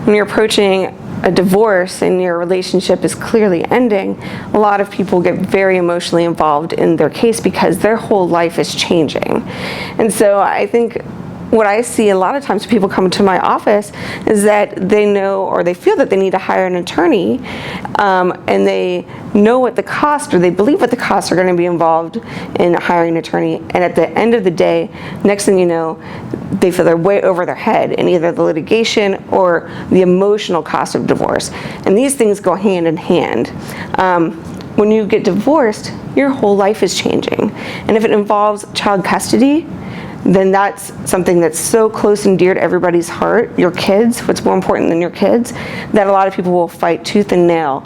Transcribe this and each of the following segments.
when you're approaching a divorce and your relationship is clearly ending, a lot of people get very emotionally involved in their case because their whole life is changing. And so I think what I see a lot of times when people come to my office is that they know, or they feel that they need to hire an attorney, and they know what the cost, or they believe what the costs are going to be involved in hiring an attorney, and at the end of the day, next thing you know, they feel they're way over their head in either the litigation or the emotional cost of divorce. And these things go hand in hand. When you get divorced, your whole life is changing. And if it involves child custody, then that's something that's so close and dear to everybody's heart, your kids, what's more important than your kids, that a lot of people will fight tooth and nail,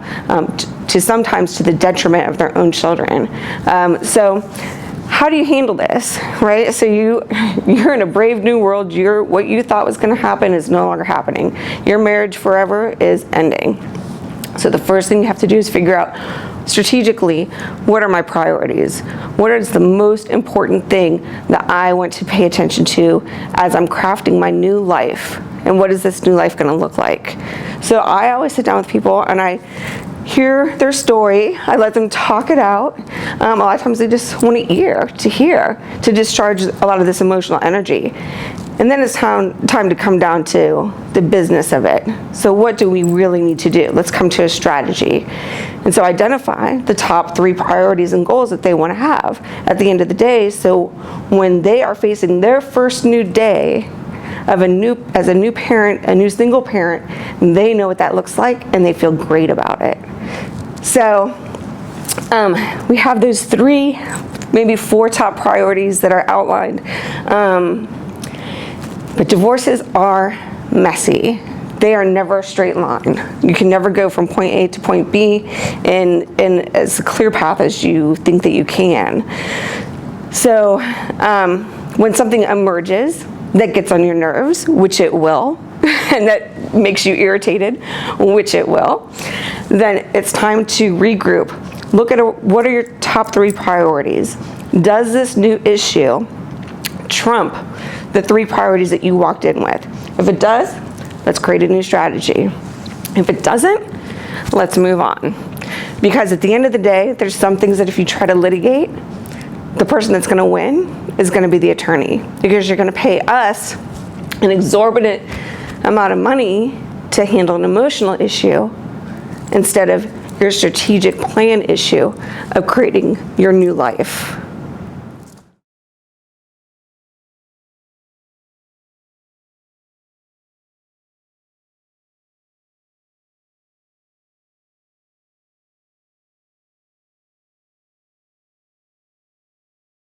to sometimes to the detriment of their own children. So how do you handle this, right? So you're in a brave new world. What you thought was going to happen is no longer happening. Your marriage forever is ending. So the first thing you have to do is figure out strategically, what are my priorities? What is the most important thing that I want to pay attention to as I'm crafting my new life? And what is this new life going to look like? So I always sit down with people and I hear their story. I let them talk it out. A lot of times they just want to hear, to discharge a lot of this emotional energy. And then it's time to come down to the business of it. So what do we really need to do? Let's come to a strategy. And so identify the top 3 priorities and goals that they want to have at the end of the day, so when they are facing their first new day as a new parent, a new single parent, they know what that looks like and they feel great about it. So we have those 3, maybe 4 top priorities that are outlined. But divorces are messy. They are never a straight line. You can never go from point A to point B in as clear path as you think that you can. So when something emerges that gets on your nerves, which it will, and that makes you irritated, which it will, then it's time to regroup. Look at what are your top 3 priorities. Does this new issue trump the 3 priorities that you walked in with? If it does, let's create a new strategy. If it doesn't, let's move on. Because at the end of the day, there's some things that if you try to litigate, the person that's going to win is going to be the attorney, because you're going to pay us an exorbitant amount of money to handle an emotional issue instead of your strategic plan issue of creating your new life.